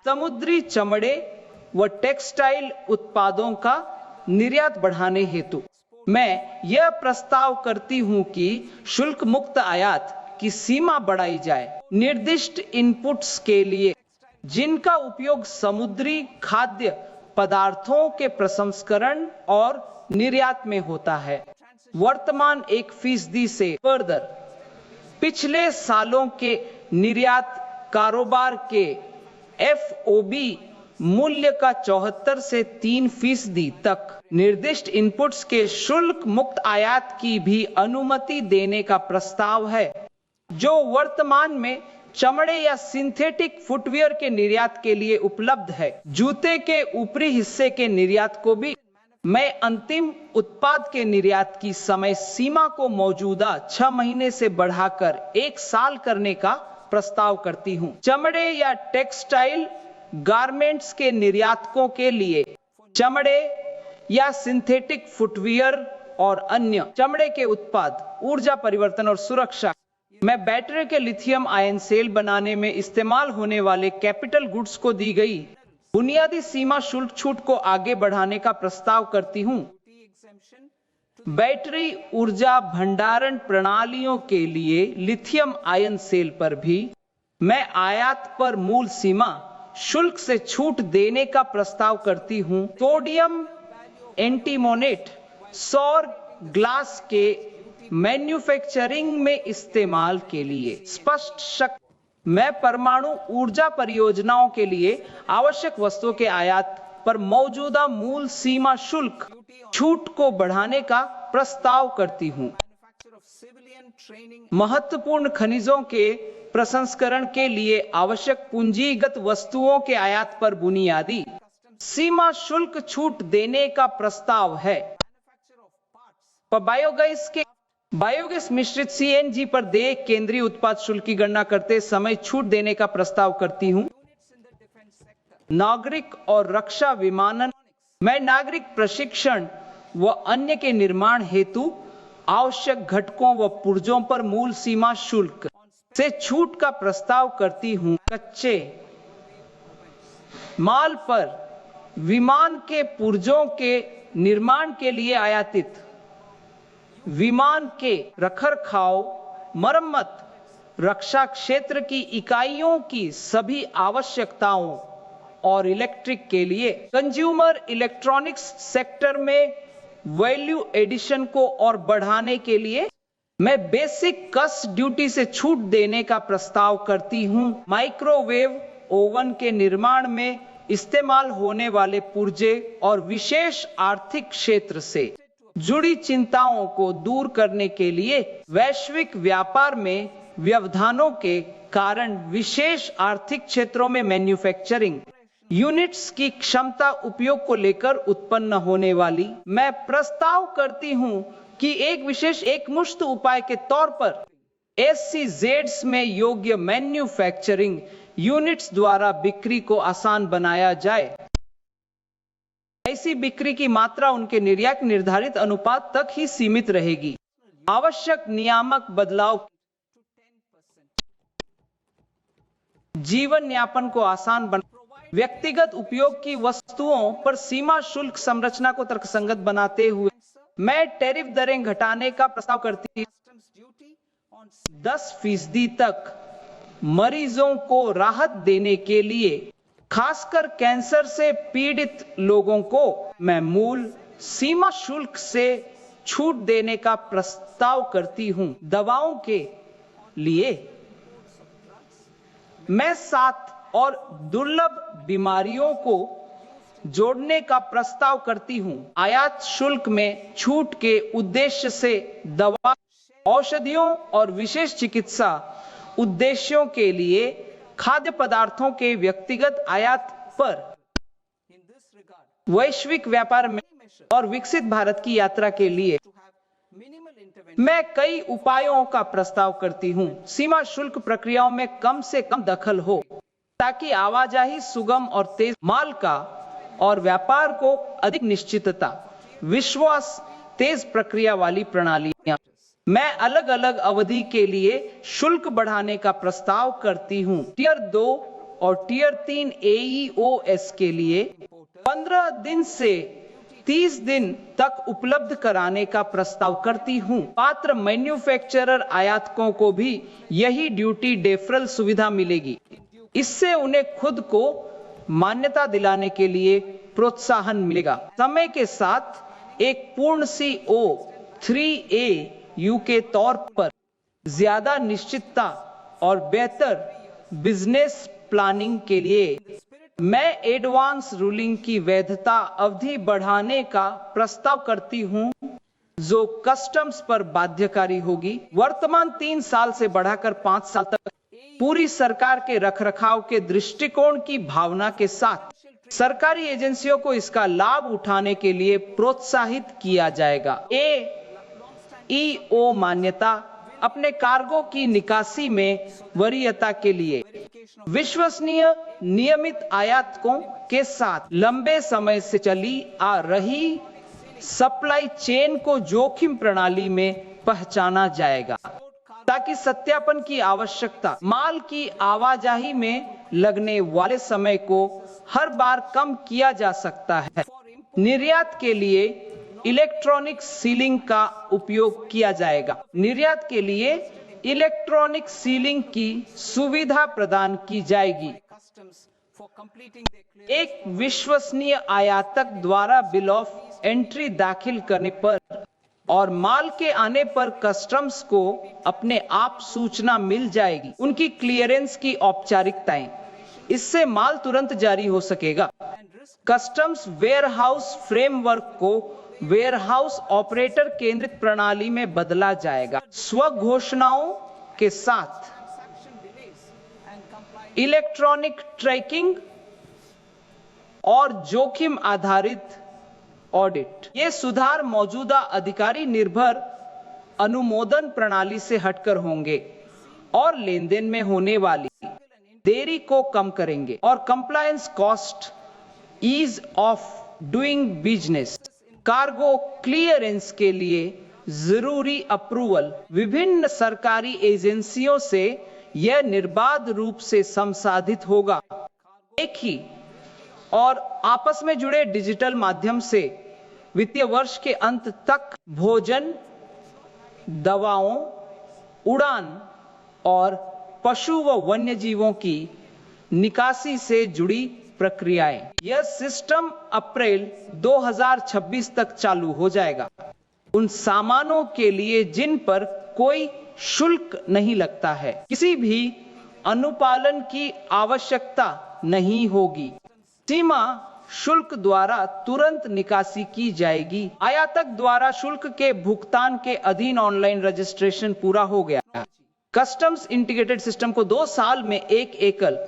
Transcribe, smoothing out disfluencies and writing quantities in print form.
समुद्री चमड़े व टेक्सटाइल उत्पादों का निर्यात बढ़ाने हेतु मैं यह प्रस्ताव करती हूं कि शुल्क मुक्त आयात की सीमा बढ़ाई जाए। निर्दिष्ट इनपुट्स के लिए जिनका उपयोग समुद्री खाद्य पदार्थों के प्रसंस्करण और निर्यात में होता है, वर्तमान 1% से फर्दर पिछले सालों के निर्यात कारोबार के FOB मूल्य का 74 से 3% तक निर्दिष्ट इनपुट्स के शुल्क मुक्त आयात की भी अनुमति देने का प्रस्ताव है, जो वर्तमान में चमड़े या सिंथेटिक फुटवियर के निर्यात के लिए उपलब्ध है। जूते के ऊपरी हिस्से के निर्यात को भी मैं अंतिम उत्पाद के निर्यात की समय सीमा को मौजूदा 6 महीने से बढ़ाकर 1 साल करने का प्रस्ताव करती हूं। चमड़े या टेक्सटाइल गारमेंट्स के निर्यातकों के लिए चमड़े या सिंथेटिक फुटवियर और अन्य चमड़े के उत्पाद, ऊर्जा परिवर्तन और सुरक्षा में बैटरी के लिथियम आयन सेल बनाने में इस्तेमाल होने वाले कैपिटल गुड्स को दी गई बुनियादी सीमा शुल्क छूट को आगे बढ़ाने का प्रस्ताव करती हूं। बैटरी ऊर्जा भंडारण प्रणालियों के लिए लिथियम आयन सेल पर भी मैं आयात पर मूल सीमा शुल्क से छूट देने का प्रस्ताव करती हूं। सोडियम एंटीमोनेट सौर ग्लास के मैन्युफैक्चरिंग में इस्तेमाल के लिए स्पष्ट शक्ति मैं परमाणु ऊर्जा परियोजनाओं के लिए आवश्यक वस्तुओं के आयात पर मौजूदा मूल सीमा शुल्क छूट को बढ़ाने का प्रस्ताव करती हूं। महत्वपूर्ण खनिजों के प्रसंस्करण के लिए आवश्यक पूंजीगत वस्तुओं के आयात पर बुनियादी सीमा शुल्क छूट देने का प्रस्ताव है। बायोगैस मिश्रित CNG पर देय केंद्रीय उत्पाद शुल्क की गणना करते समय छूट देने का प्रस्ताव करती हूं। नागरिक और रक्षा विमानन मैं नागरिक प्रशिक्षण व अन्य के निर्माण हेतु आवश्यक घटकों व पुर्जों पर मूल सीमा शुल्क से छूट का प्रस्ताव करती हूं। कच्चे माल पर विमान के पुर्जों के निर्माण के लिए आयातित विमान के रखरखाव, मरम्मत, रक्षा क्षेत्र की इकाइयों की सभी आवश्यकताओं और इलेक्ट्रिक के लिए कंज्यूमर इलेक्ट्रॉनिक्स सेक्टर में वैल्यू एडिशन को और बढ़ाने के लिए मैं बेसिक कस ड्यूटी से छूट देने का प्रस्ताव करती हूं। माइक्रोवेव ओवन के निर्माण में इस्तेमाल होने वाले पुर्जे और विशेष आर्थिक क्षेत्र से जुड़ी चिंताओं को दूर करने के लिए वैश्विक व्यापार में व्यवधानों के कारण विशेष आर्थिक क्षेत्रों में मैन्युफैक्चरिंग यूनिट्स की क्षमता उपयोग को लेकर उत्पन्न होने वाली मैं प्रस्ताव करती हूं कि एक विशेष एकमुश्त उपाय के तौर पर SEZs में योग्य मैन्युफैक्चरिंग यूनिट्स द्वारा बिक्री को आसान बनाया जाए। ऐसी बिक्री की मात्रा उनके निर्यात निर्धारित अनुपात तक ही सीमित रहेगी। आवश्यक नियामक बदलाव जीवन यापन को आसान बना व्यक्तिगत उपयोग की वस्तुओं पर सीमा शुल्क संरचना को तर्कसंगत बनाते हुए मैं टैरिफ दरें घटाने का प्रस्ताव करती हूं। 10% तक मरीजों को राहत देने के लिए खासकर कैंसर से पीड़ित लोगों को मैं मूल सीमा शुल्क से छूट देने का प्रस्ताव करती हूं। दवाओं के लिए मैं 7 और दुर्लभ बीमारियों को जोड़ने का प्रस्ताव करती हूं। आयात शुल्क में छूट के उद्देश्य से दवा, औषधियों और विशेष चिकित्सा उद्देश्यों के लिए खाद्य पदार्थों के व्यक्तिगत आयात पर वैश्विक व्यापार में और विकसित भारत की यात्रा के लिए मैं कई उपायों का प्रस्ताव करती हूं। सीमा शुल्क प्रक्रियाओं में कम से कम दखल हो ताकि आवाजाही सुगम और तेज माल का और व्यापार को अधिक निश्चितता, विश्वास, तेज प्रक्रिया वाली प्रणालियां मैं अलग अलग अवधि के लिए शुल्क बढ़ाने का प्रस्ताव करती हूं। टियर 2 और टियर 3 AEOS के लिए 15 दिन से 30 दिन तक उपलब्ध कराने का प्रस्ताव करती हूं। पात्र मैन्युफैक्चरर आयातकों को भी यही ड्यूटी डेफरल सुविधा मिलेगी। इससे उन्हें खुद को मान्यता दिलाने के लिए प्रोत्साहन मिलेगा। समय के साथ एक पूर्ण CO 3AU के तौर पर ज्यादा निश्चितता और बेहतर बिजनेस प्लानिंग के लिए मैं एडवांस रूलिंग की वैधता अवधि बढ़ाने का प्रस्ताव करती हूं, जो कस्टम्स पर बाध्यकारी होगी। वर्तमान 3 साल से बढ़ाकर 5 साल तक पूरी सरकार के रखरखाव के दृष्टिकोण की भावना के साथ सरकारी एजेंसियों को इसका लाभ उठाने के लिए प्रोत्साहित किया जाएगा। AEO मान्यता अपने कार्गो की निकासी में वरीयता के लिए विश्वसनीय नियमित आयातकों के साथ लंबे समय से चली आ रही सप्लाई चेन को जोखिम प्रणाली में पहचाना जाएगा, ताकि सत्यापन की आवश्यकता माल की आवाजाही में लगने वाले समय को हर बार कम किया जा सकता है। निर्यात के लिए इलेक्ट्रॉनिक सीलिंग का उपयोग किया जाएगा। निर्यात के लिए इलेक्ट्रॉनिक सीलिंग की सुविधा प्रदान की जाएगी। एक विश्वसनीय आयातक द्वारा बिल ऑफ एंट्री दाखिल करने पर और माल के आने पर कस्टम्स को अपने आप सूचना मिल जाएगी। उनकी क्लियरेंस की औपचारिकताएं, इससे माल तुरंत जारी हो सकेगा। कस्टम्स वेयरहाउस फ्रेमवर्क को वेयरहाउस ऑपरेटर केंद्रित प्रणाली में बदला जाएगा। स्व घोषणाओं के साथ इलेक्ट्रॉनिक ट्रैकिंग और जोखिम आधारित ऑडिट। ये सुधार मौजूदा अधिकारी निर्भर अनुमोदन प्रणाली से हटकर होंगे और लेन देन में होने वाली देरी को कम करेंगे और compliance cost, ease of doing business, cargo clearance के लिए जरूरी अप्रूवल विभिन्न सरकारी एजेंसियों से यह निर्बाध रूप से संसाधित होगा। एक ही और आपस में जुड़े डिजिटल माध्यम से वित्तीय वर्ष के अंत तक भोजन, दवाओं, उड़ान और पशु व वन्य जीवों की निकासी से जुड़ी प्रक्रियाएं। यह सिस्टम अप्रैल 2026 तक चालू हो जाएगा। उन सामानों के लिए जिन पर कोई शुल्क नहीं लगता है, किसी भी अनुपालन की आवश्यकता नहीं होगी। सीमा शुल्क द्वारा तुरंत निकासी की जाएगी। आयातक द्वारा शुल्क के भुगतान के अधीन ऑनलाइन रजिस्ट्रेशन पूरा हो गया। कस्टम्स इंटीग्रेटेड सिस्टम को 2 साल में एक एकल